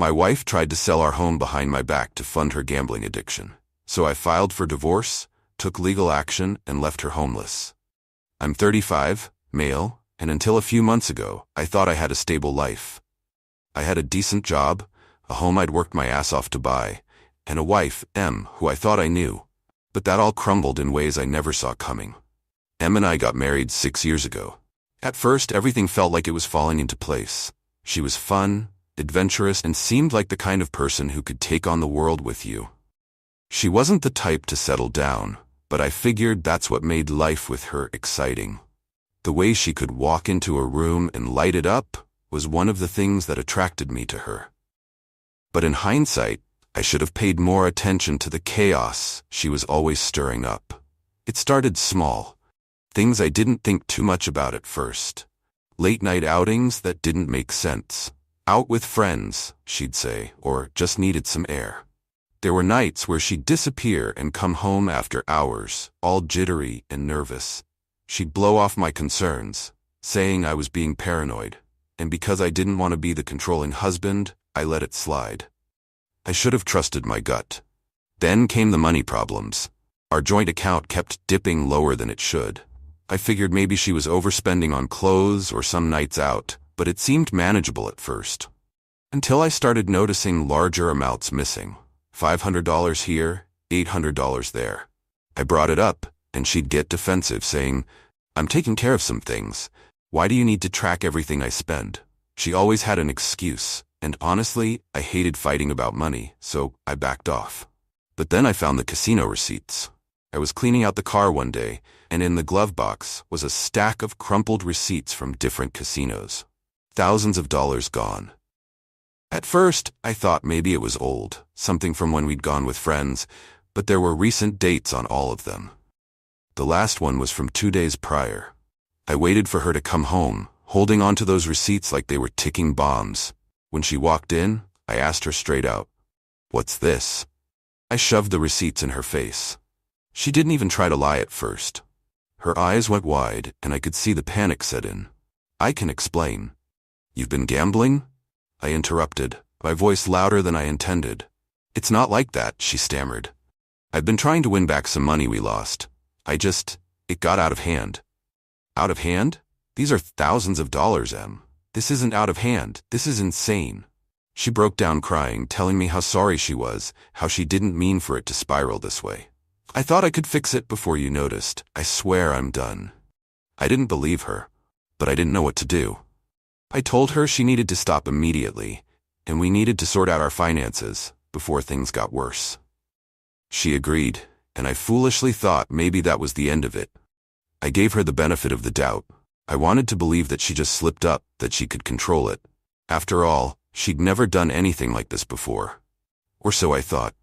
My wife tried to sell our home behind my back to fund her gambling addiction. So I filed for divorce, took legal action, and left her homeless. I'm 35, male, and until a few months ago, I thought I had a stable life. I had a decent job, a home I'd worked my ass off to buy, and a wife, Em, who I thought I knew. But that all crumbled in ways I never saw coming. Em and I got married 6 years ago. At first, everything felt like it was falling into place. She was fun, adventurous, and seemed like the kind of person who could take on the world with you. She wasn't the type to settle down, but I figured that's what made life with her exciting. The way she could walk into a room and light it up was one of the things that attracted me to her. But in hindsight, I should have paid more attention to the chaos she was always stirring up. It started small. Things I didn't think too much about at first. Late-night outings that didn't make sense. Out with friends, she'd say, or just needed some air. There were nights where she'd disappear and come home after hours, all jittery and nervous. She'd blow off my concerns, saying I was being paranoid, and because I didn't want to be the controlling husband, I let it slide. I should have trusted my gut. Then came the money problems. Our joint account kept dipping lower than it should. I figured maybe she was overspending on clothes or some nights out, but it seemed manageable at first. Until I started noticing larger amounts missing. $500 here, $800 there. I brought it up, and she'd get defensive, saying, "I'm taking care of some things. Why do you need to track everything I spend?" She always had an excuse, and honestly, I hated fighting about money, so I backed off. But then I found the casino receipts. I was cleaning out the car one day, and in the glove box was a stack of crumpled receipts from different casinos. Thousands of dollars gone. At first, I thought maybe it was old, something from when we'd gone with friends, but there were recent dates on all of them. The last one was from 2 days prior. I waited for her to come home, holding on to those receipts like they were ticking bombs. When she walked in, I asked her straight out, "What's this?" I shoved the receipts in her face. She didn't even try to lie at first. Her eyes went wide, and I could see the panic set in. "I can explain." "You've been gambling?" I interrupted, my voice louder than I intended. "It's not like that," she stammered. "I've been trying to win back some money we lost. It got out of hand." "Out of hand? These are thousands of dollars, Em. This isn't out of hand, this is insane." She broke down crying, telling me how sorry she was, how she didn't mean for it to spiral this way. "I thought I could fix it before you noticed. I swear I'm done." I didn't believe her, but I didn't know what to do. I told her she needed to stop immediately, and we needed to sort out our finances before things got worse. She agreed, and I foolishly thought maybe that was the end of it. I gave her the benefit of the doubt. I wanted to believe that she just slipped up, that she could control it. After all, she'd never done anything like this before. Or so I thought.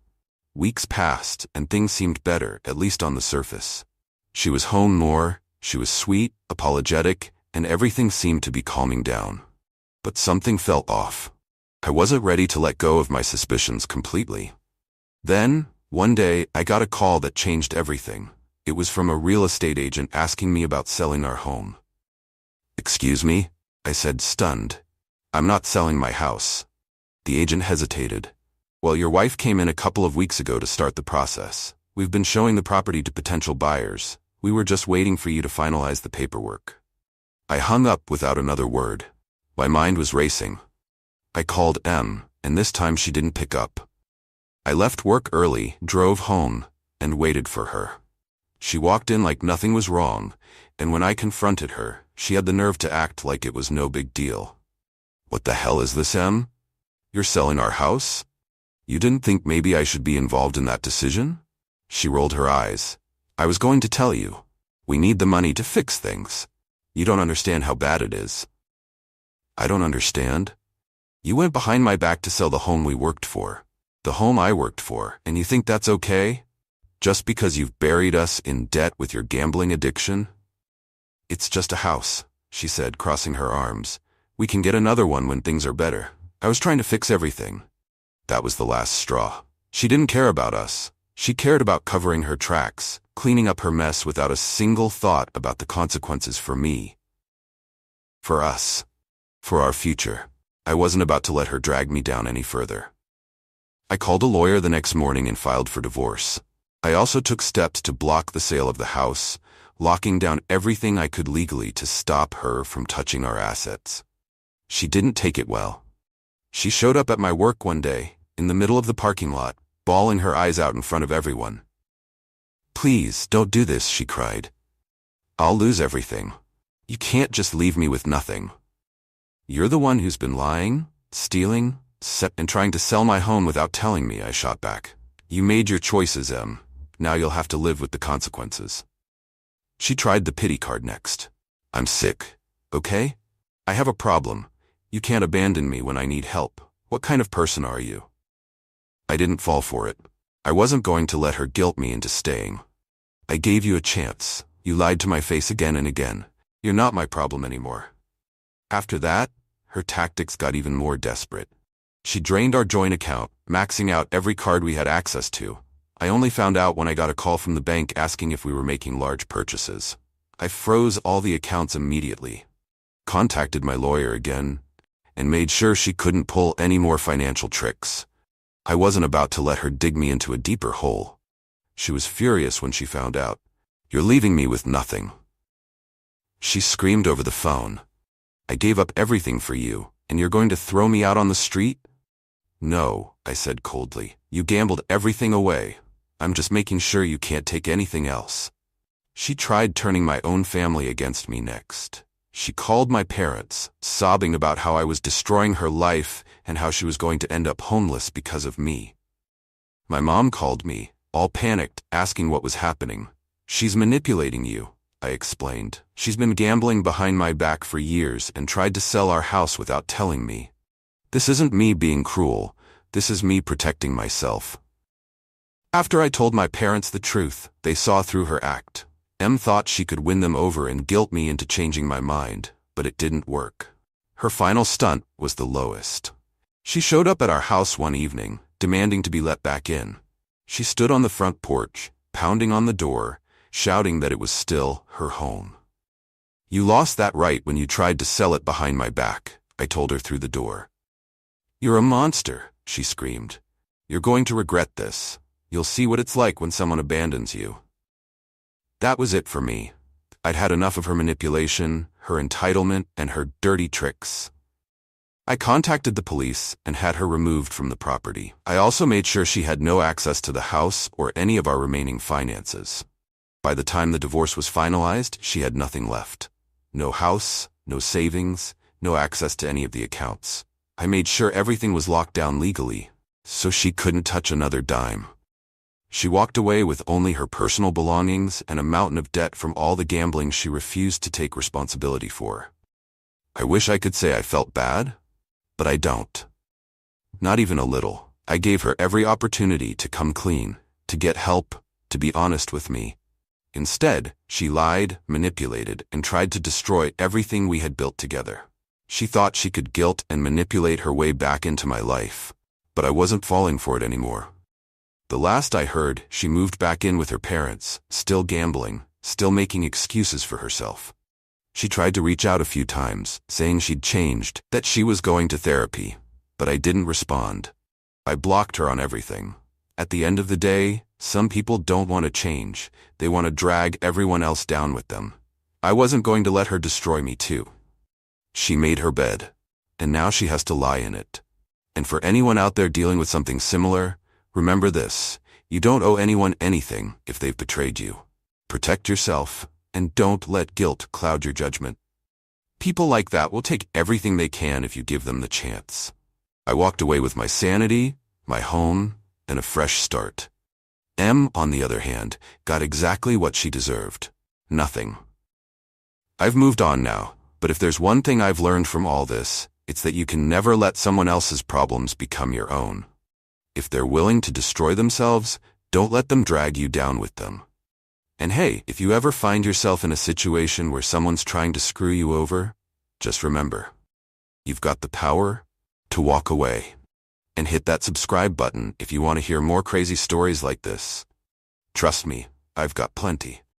Weeks passed, and things seemed better, at least on the surface. She was home more, she was sweet, apologetic, and everything seemed to be calming down. But something felt off. I wasn't ready to let go of my suspicions completely. Then, one day, I got a call that changed everything. It was from a real estate agent asking me about selling our home. "Excuse me?" I said, stunned. "I'm not selling my house." The agent hesitated. "Well, your wife came in a couple of weeks ago to start the process. We've been showing the property to potential buyers. We were just waiting for you to finalize the paperwork." I hung up without another word. My mind was racing. I called Em, and this time she didn't pick up. I left work early, drove home, and waited for her. She walked in like nothing was wrong, and when I confronted her, she had the nerve to act like it was no big deal. "What the hell is this, Em? You're selling our house? You didn't think maybe I should be involved in that decision?" She rolled her eyes. "I was going to tell you. We need the money to fix things. You don't understand how bad it is." "I don't understand." "You went behind my back to sell the home we worked for. The home I worked for, and you think that's okay? Just because you've buried us in debt with your gambling addiction?" "It's just a house," she said, crossing her arms. "We can get another one when things are better. I was trying to fix everything." That was the last straw. She didn't care about us. She cared about covering her tracks, cleaning up her mess without a single thought about the consequences for me. For us. For our future. I wasn't about to let her drag me down any further. I called a lawyer the next morning and filed for divorce. I also took steps to block the sale of the house, locking down everything I could legally to stop her from touching our assets. She didn't take it well. She showed up at my work one day, in the middle of the parking lot, bawling her eyes out in front of everyone. "Please, don't do this," she cried. "I'll lose everything. You can't just leave me with nothing. You're the one who's been lying, stealing, and trying to sell my home without telling me," I shot back. "You made your choices, Em. Now you'll have to live with the consequences." She tried the pity card next. "I'm sick, okay? I have a problem. You can't abandon me when I need help. What kind of person are you?" I didn't fall for it. I wasn't going to let her guilt me into staying. "I gave you a chance. You lied to my face again and again. You're not my problem anymore." After that, her tactics got even more desperate. She drained our joint account, maxing out every card we had access to. I only found out when I got a call from the bank asking if we were making large purchases. I froze all the accounts immediately, contacted my lawyer again, and made sure she couldn't pull any more financial tricks. I wasn't about to let her dig me into a deeper hole. She was furious when she found out. "You're leaving me with nothing." She screamed over the phone. "I gave up everything for you, and you're going to throw me out on the street?" "No," I said coldly. "You gambled everything away. I'm just making sure you can't take anything else." She tried turning my own family against me next. She called my parents, sobbing about how I was destroying her life and how she was going to end up homeless because of me. My mom called me, all panicked, asking what was happening. "She's manipulating you," I explained. "She's been gambling behind my back for years and tried to sell our house without telling me. This isn't me being cruel. This is me protecting myself." After I told my parents the truth, they saw through her act. Em thought she could win them over and guilt me into changing my mind, but it didn't work. Her final stunt was the lowest. She showed up at our house one evening, demanding to be let back in. She stood on the front porch, pounding on the door, shouting that it was still her home. "You lost that right when you tried to sell it behind my back," I told her through the door. "You're a monster," she screamed. "You're going to regret this. You'll see what it's like when someone abandons you." That was it for me. I'd had enough of her manipulation, her entitlement, and her dirty tricks. I contacted the police and had her removed from the property. I also made sure she had no access to the house or any of our remaining finances. By the time the divorce was finalized, she had nothing left. No house, no savings, no access to any of the accounts. I made sure everything was locked down legally, so she couldn't touch another dime. She walked away with only her personal belongings and a mountain of debt from all the gambling she refused to take responsibility for. I wish I could say I felt bad, but I don't. Not even a little. I gave her every opportunity to come clean, to get help, to be honest with me. Instead, she lied, manipulated, and tried to destroy everything we had built together. She thought she could guilt and manipulate her way back into my life, but I wasn't falling for it anymore. The last I heard, she moved back in with her parents, still gambling, still making excuses for herself. She tried to reach out a few times, saying she'd changed, that she was going to therapy, but I didn't respond. I blocked her on everything. At the end of the day, some people don't want to change. They want to drag everyone else down with them. I wasn't going to let her destroy me too. She made her bed, and now she has to lie in it. And for anyone out there dealing with something similar, remember this: you don't owe anyone anything if they've betrayed you. Protect yourself, and don't let guilt cloud your judgment. People like that will take everything they can if you give them the chance. I walked away with my sanity, my home, and a fresh start. Em, on the other hand, got exactly what she deserved. Nothing. I've moved on now, but if there's one thing I've learned from all this, it's that you can never let someone else's problems become your own. If they're willing to destroy themselves, don't let them drag you down with them. And hey, if you ever find yourself in a situation where someone's trying to screw you over, just remember, you've got the power to walk away. And hit that subscribe button if you want to hear more crazy stories like this. Trust me, I've got plenty.